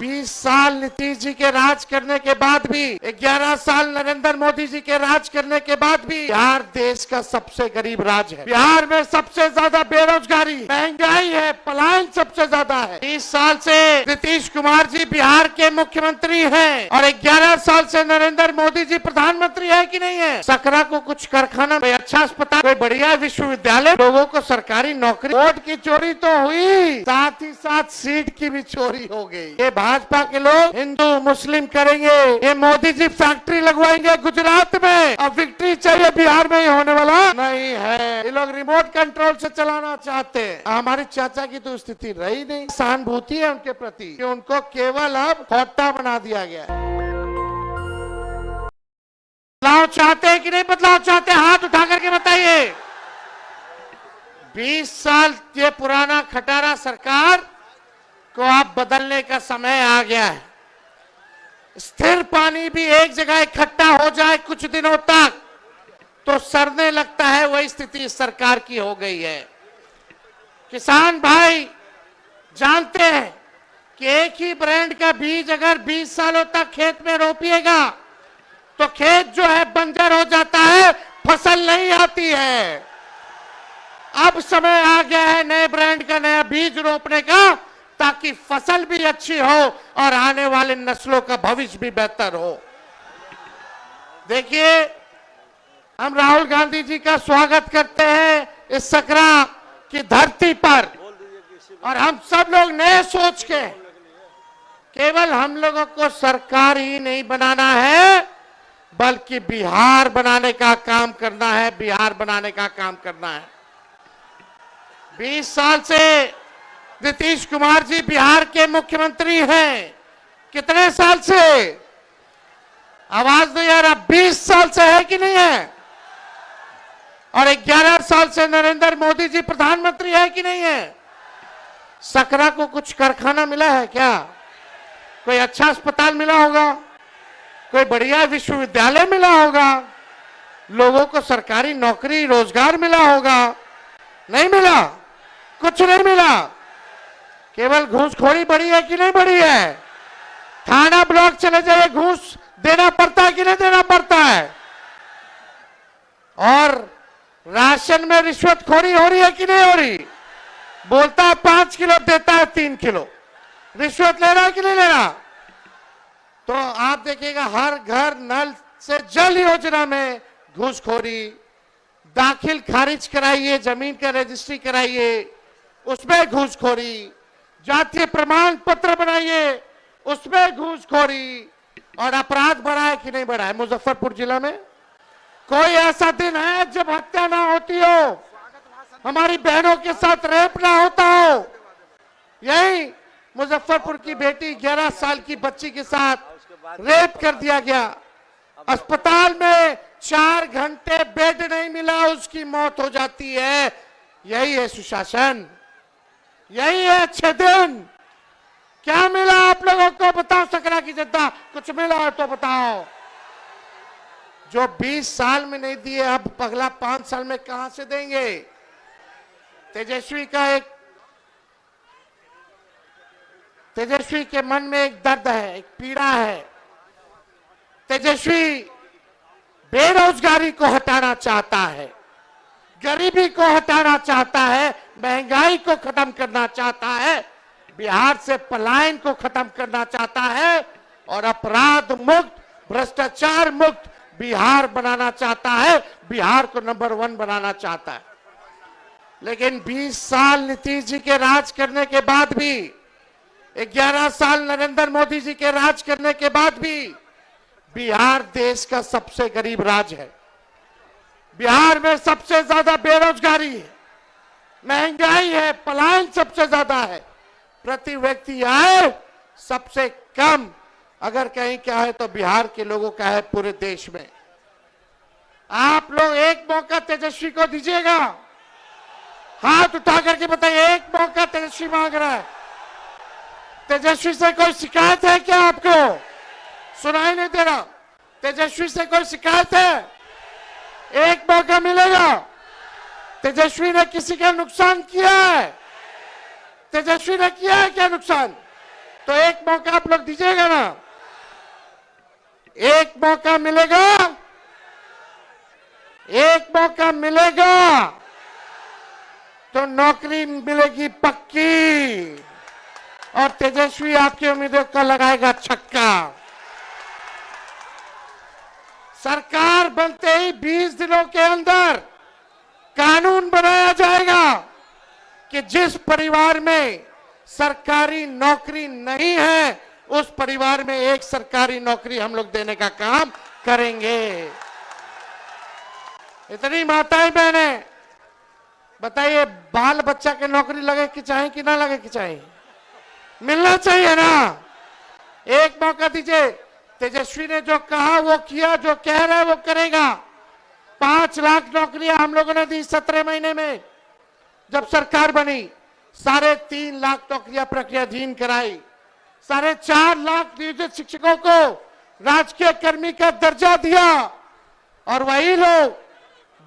20 साल नीतीश जी के राज करने के बाद भी, 11 साल नरेंद्र मोदी जी के राज करने के बाद भी बिहार देश का सबसे गरीब राज्य है। बिहार में सबसे ज्यादा बेरोजगारी, महंगाई है, पलायन सबसे ज्यादा है। 20 साल से नीतीश कुमार जी बिहार के मुख्यमंत्री हैं और 11 साल से नरेंद्र मोदी जी प्रधानमंत्री है कि नहीं है। सकरा को कुछ कारखाना, कोई अच्छा अस्पताल, कोई बढ़िया विश्वविद्यालय, लोगों को सरकारी नौकरी। वोट की चोरी तो हुई, साथ ही साथ सीट की भी चोरी हो गई। ये भाजपा के लोग हिंदू मुस्लिम करेंगे, ये मोदी जी फैक्ट्री लगवाएंगे गुजरात में। अब विक्ट्री चाहिए, बिहार में ही होने वाला नहीं है। ये लोग रिमोट कंट्रोल से चलाना चाहते हैं। हमारे चाचा की तो स्थिति रही नहीं। सहानुभूति है उनके प्रति कि उनको केवल अब खोटा बना दिया गया है। बदलाव चाहते हैं कि नहीं बदलाव चाहते? हाथ उठा करके बताइए। 20 साल ये पुराना खटारा सरकार को आप बदलने का समय आ गया है। स्थिर पानी भी एक जगह इकट्ठा हो जाए कुछ दिनों तक तो सड़ने लगता है, वही स्थिति इस सरकार की हो गई है। किसान भाई जानते हैं कि एक ही ब्रांड का बीज अगर 20 सालों तक खेत में रोपिएगा तो खेत जो है बंजर हो जाता है, फसल नहीं आती है। अब समय आ गया है नए ब्रांड का नया बीज रोपने का, ताकि फसल भी अच्छी हो और आने वाले नस्लों का भविष्य भी बेहतर हो। देखिए, हम राहुल गांधी जी का स्वागत करते हैं इस सकरा की धरती पर, और हम सब लोग नए सोच के, केवल हम लोगों को सरकार ही नहीं बनाना है बल्कि बिहार बनाने का काम करना है, बिहार बनाने का काम करना है। 20 साल से नीतीश कुमार जी बिहार के मुख्यमंत्री हैं। कितने साल से? आवाज दो यार, अब 20 साल से है कि नहीं है? और 11 साल से नरेंद्र मोदी जी प्रधानमंत्री है कि नहीं है? सकरा को कुछ कारखाना मिला है क्या? कोई अच्छा अस्पताल मिला होगा, कोई बढ़िया विश्वविद्यालय मिला होगा, लोगों को सरकारी नौकरी रोजगार मिला होगा? नहीं मिला, कुछ नहीं मिला। केवल घूसखोरी बढ़ी है कि नहीं बढ़ी है? थाना ब्लॉक चले जाइए, घूस देना पड़ता है कि नहीं देना पड़ता है? और राशन में रिश्वतखोरी हो रही है कि नहीं हो रही? बोलता है 5 किलो, देता है 3 किलो। रिश्वत ले रहा है कि नहीं ले रहा? तो आप देखिएगा, हर घर नल से जल योजना में घूसखोरी, दाखिल खारिज कराइए, जमीन का रजिस्ट्री कराइए, उसमें घूसखोरी, जातीय प्रमाण पत्र बनाइए, उसमें घूसखोरी। और अपराध बढ़ा है कि नहीं बढ़ा है? मुजफ्फरपुर जिला में कोई ऐसा दिन है जब हत्या ना होती हो, हमारी बहनों के साथ रेप ना होता हो? यही मुजफ्फरपुर की बेटी 11 साल की बच्ची के साथ रेप कर दिया गया। अस्पताल में 4 घंटे बेड नहीं मिला, उसकी मौत हो जाती है। यही है सुशासन, यही है अच्छे दिन। क्या मिला आप लोगों को? बताओ सकरा की जनता, कुछ मिला है तो बताओ। जो 20 साल में नहीं दिए, अब अगला 5 साल में कहां से देंगे? तेजस्वी के मन में एक दर्द है, एक पीड़ा है। तेजस्वी बेरोजगारी को हटाना चाहता है, गरीबी को हटाना चाहता है, महंगाई को खत्म करना चाहता है, बिहार से पलायन को खत्म करना चाहता है और अपराध मुक्त, भ्रष्टाचार मुक्त बिहार बनाना चाहता है, बिहार को नंबर 1 बनाना चाहता है। लेकिन 20 साल नीतीश जी के राज करने के बाद भी, 11 साल नरेंद्र मोदी जी के राज करने के बाद भी बिहार देश का सबसे गरीब राज्य है। बिहार में सबसे ज्यादा बेरोजगारी है, महंगाई है, पलायन सबसे ज्यादा है, प्रति व्यक्ति आय सबसे कम अगर कहीं क्या है तो बिहार के लोगों का है पूरे देश में। आप लोग एक मौका तेजस्वी को दीजिएगा? हाथ उठा करके बताइए, एक मौका तेजस्वी मांग रहा है। तेजस्वी से कोई शिकायत है क्या? आपको सुनाई नहीं दे रहा? तेजस्वी से कोई शिकायत है? एक मौका मिलेगा। तेजस्वी ने किसी का नुकसान किया है? तेजस्वी ने किया है क्या नुकसान? तो एक मौका आप लोग दीजिएगा ना, एक मौका मिलेगा, एक मौका मिलेगा तो नौकरी मिलेगी पक्की, और तेजस्वी आपकी उम्मीदों का लगाएगा छक्का। सरकार बनते ही 20 दिनों के अंदर कानून बनाया जाएगा कि जिस परिवार में सरकारी नौकरी नहीं है उस परिवार में एक सरकारी नौकरी हम लोग देने का काम करेंगे। इतनी माताएं बहनें बताइए, बाल बच्चा के नौकरी लगे कि चाहे कि ना लगे कि चाहे, मिलना चाहिए ना। एक मौका दीजिए। तेजस्वी ने जो कहा वो किया, जो कह रहा है वो करेगा। 5 लाख नौकरियां हम लोगों ने दी 17 महीने में। जब सरकार बनी 3.5 लाख नौकरियां प्रक्रियाधीन कराई, 4.5 लाख नियोजित शिक्षकों को राजकीय कर्मी का दर्जा दिया, और वही लोग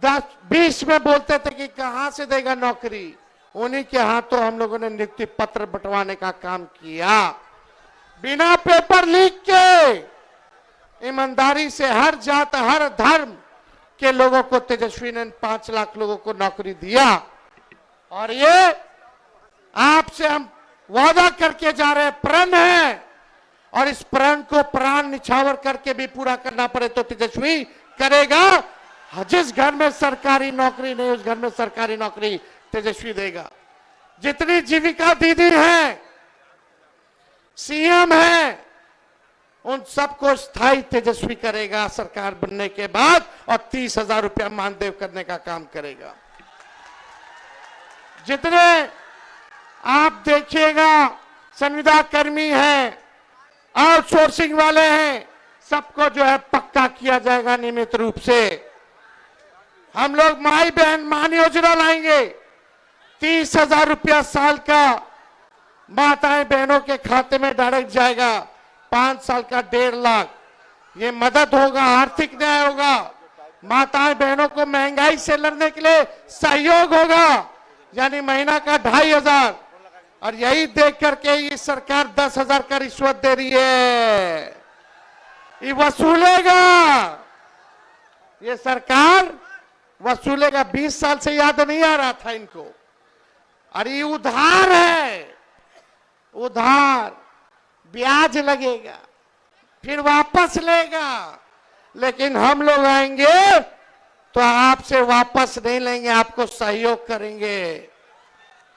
10-20 में बोलते थे कि कहां से देगा नौकरी, उन्हीं के हाथों हम लोगों ने नियुक्ति पत्र बंटवाने का काम किया। बिना पेपर लीक के ईमानदारी से हर जात हर धर्म के लोगों को तेजस्वी ने 5 लाख लोगों को नौकरी दिया। और ये आपसे हम वादा करके जा रहे प्रण है, और इस प्रण को प्राण निछावर करके भी पूरा करना पड़े तो तेजस्वी करेगा। जिस घर में सरकारी नौकरी नहीं उस घर में सरकारी नौकरी तेजस्वी देगा। जितनी जीविका दीदी हैं, सीएम हैं, उन सबको स्थायी तेजस्वी करेगा सरकार बनने के बाद, और 30,000 रुपया मानदेय करने का काम करेगा। जितने आप देखिएगा संविदा कर्मी हैं, आउटसोर्सिंग वाले हैं, सबको जो है पक्का किया जाएगा नियमित रूप से। हम लोग माई बहन मान योजना लाएंगे, 30,000 रुपया साल का माताएं बहनों के खाते में डायरेक्ट जाएगा। 5 साल का 1.5 लाख। ये मदद होगा, आर्थिक न्याय होगा, माताएं बहनों को महंगाई से लड़ने के लिए सहयोग होगा, यानी महीना का 2,500। और यही देख करके ये सरकार 10,000 का रिश्वत दे रही है, ये वसूलेगा, ये सरकार वसूलेगा। 20 साल से याद नहीं आ रहा था इनको। अरे उधार है, उधार, ब्याज लगेगा, फिर वापस लेगा, लेकिन हम लोग आएंगे तो आपसे वापस नहीं लेंगे, आपको सहयोग करेंगे।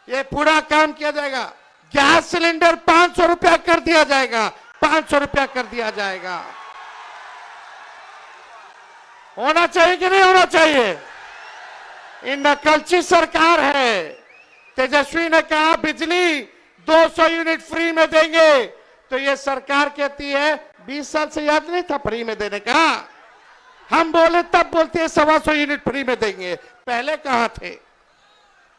ये पूरा काम किया जाएगा। गैस सिलेंडर 500 रुपया कर दिया जाएगा, 500 रुपया कर दिया जाएगा। होना चाहिए कि नहीं होना चाहिए? ये नकलची सरकार है। तेजस्वी ने कहा बिजली 200 यूनिट फ्री में देंगे, तो ये सरकार कहती है 20 साल से याद नहीं था फ्री में देने का। हम बोले तब बोलते हैं 125 यूनिट फ्री में देंगे, पहले कहां थे?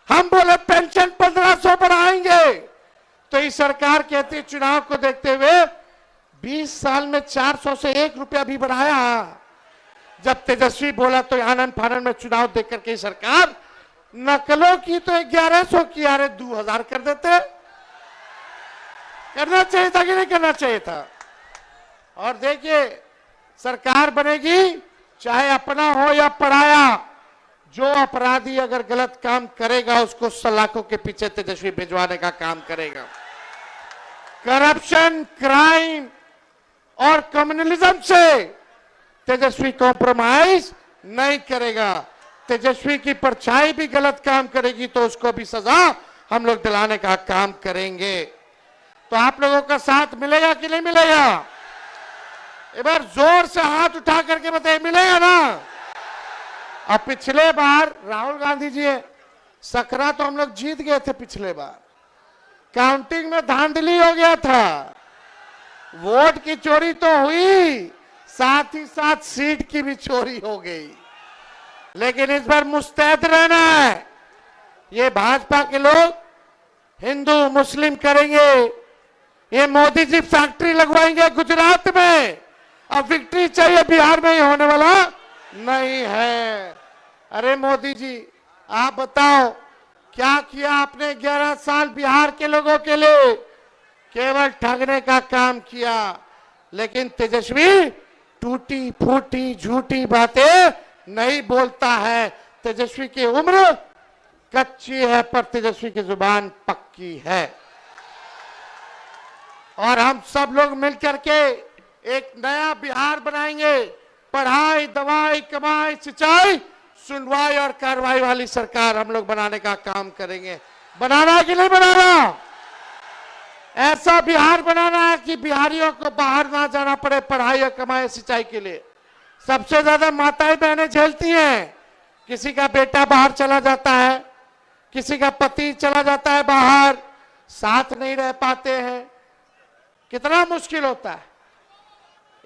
हम बोले पेंशन 1500 बढ़ाएंगे, तो ये सरकार कहती है चुनाव को देखते हुए 20 साल में 400 से 1 रुपया भी बढ़ाया। जब तेजस्वी बोला तो आनंद फानंद में चुनाव देख करके सरकार नकलों की तो 1100 की, अरे 2000 कर देते। करना चाहिए था कि नहीं करना चाहिए था? और देखिए सरकार बनेगी, चाहे अपना हो या पराया, जो अपराधी अगर गलत काम करेगा उसको सलाखों के पीछे तेजस्वी भिजवाने का काम करेगा। करप्शन, क्राइम और कम्युनलिज्म से तेजस्वी कॉम्प्रोमाइज नहीं करेगा। तेजस्वी की परछाई भी गलत काम करेगी तो उसको भी सजा हम लोग दिलाने का काम करेंगे। तो आप लोगों का साथ मिलेगा कि नहीं मिलेगा? एक बार जोर से हाथ उठा करके बताइए, मिलेगा ना? अब पिछले बार राहुल गांधी जी सकरा तो हम लोग जीत गए थे, पिछले बार काउंटिंग में धांधली हो गया था, वोट की चोरी तो हुई, साथ ही साथ सीट की भी चोरी हो गई। लेकिन इस बार मुस्तैद रहना है। ये भाजपा के लोग हिंदू मुस्लिम करेंगे, ये मोदी जी फैक्ट्री लगवाएंगे गुजरात में, अब विक्ट्री चाहिए बिहार में ही होने वाला नहीं है। अरे मोदी जी आप बताओ क्या किया आपने 11 साल बिहार के लोगों के लिए? केवल ठगने का काम किया। लेकिन तेजस्वी टूटी फूटी झूठी बातें नहीं बोलता है। तेजस्वी की उम्र कच्ची है पर तेजस्वी की जुबान पक्की है। और हम सब लोग मिलकर के एक नया बिहार बनाएंगे। पढ़ाई, दवाई, कमाई, सिंचाई, सुनवाई और कार्रवाई वाली सरकार हम लोग बनाने का काम करेंगे। बनाना है कि नहीं बनाना? ऐसा बिहार बनाना है कि बिहारियों को बाहर ना जाना पड़े पढ़ाई और कमाई सिंचाई के लिए। सबसे ज्यादा माताएं बहनें झेलती हैं। किसी का बेटा बाहर चला जाता है, किसी का पति चला जाता है बाहर, साथ नहीं रह पाते हैं, कितना मुश्किल होता है।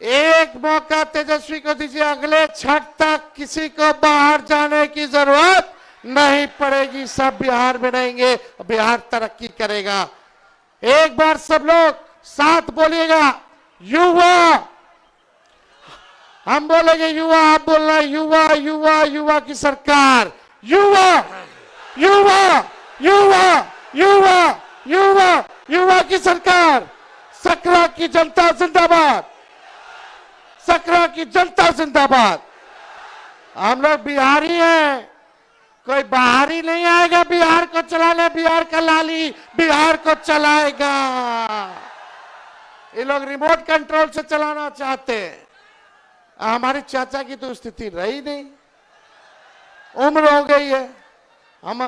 एक मौका तेजस्वी को दीजिए, अगले छठ तक किसी को बाहर जाने की जरूरत नहीं पड़ेगी। सब बिहार बनाएंगे, बिहार तरक्की करेगा। एक बार सब लोग साथ बोलिएगा, युवा। हम बोलेंगे युवा, आप बोलना युवा युवा युवा की सरकार। युवा युवा युवा युवा युवा युवा की सरकार। सकरा की जनता जिंदाबाद, सकरा की जनता जिंदाबाद। हम लोग बिहारी हैं, कोई बाहरी नहीं आएगा बिहार को चलाने। बिहार का लाली बिहार को चलाएगा। ये लोग रिमोट कंट्रोल से चलाना चाहते हैं। हमारे चाचा की तो स्थिति रही नहीं, उम्र हो गई है। हम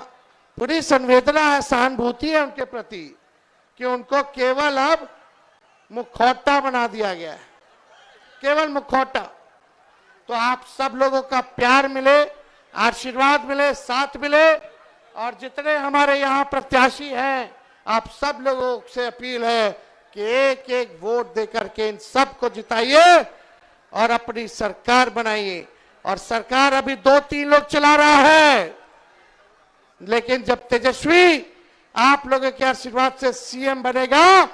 पूरी संवेदना है, सहानुभूति है उनके प्रति कि उनको केवल अब मुखौटा बना दिया गया है, केवल मुखौटा। तो आप सब लोगों का प्यार मिले, आशीर्वाद मिले, साथ मिले। और जितने हमारे यहाँ प्रत्याशी हैं, आप सब लोगों से अपील है कि एक एक वोट देकर के इन सबको जिताइए और अपनी सरकार बनाइए। और सरकार अभी 2-3 लोग चला रहा है, लेकिन जब तेजस्वी आप लोगों के आशीर्वाद से सीएम बनेगा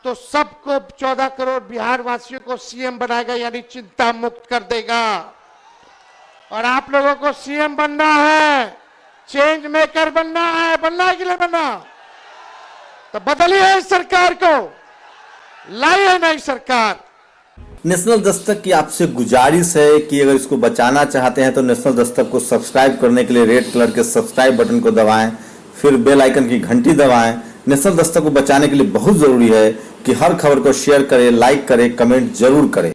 तो सबको 14 करोड़ बिहार वासियों को सीएम बनाएगा, यानी चिंता मुक्त कर देगा। और आप लोगों को सीएम बनना है, चेंज मेकर बनना है। बनना है कि नहीं बनना? तो बदलिए इस सरकार को, लाइए नई सरकार। नेशनल दस्तक की आपसे गुजारिश है कि अगर इसको बचाना चाहते हैं तो नेशनल दस्तक को सब्सक्राइब करने के लिए रेड कलर के सब्सक्राइब बटन को दबाएं, फिर बेल आइकन की घंटी दबाएं। नेशनल दस्तक को बचाने के लिए बहुत जरूरी है कि हर खबर को शेयर करें, लाइक करें, कमेंट जरूर करें।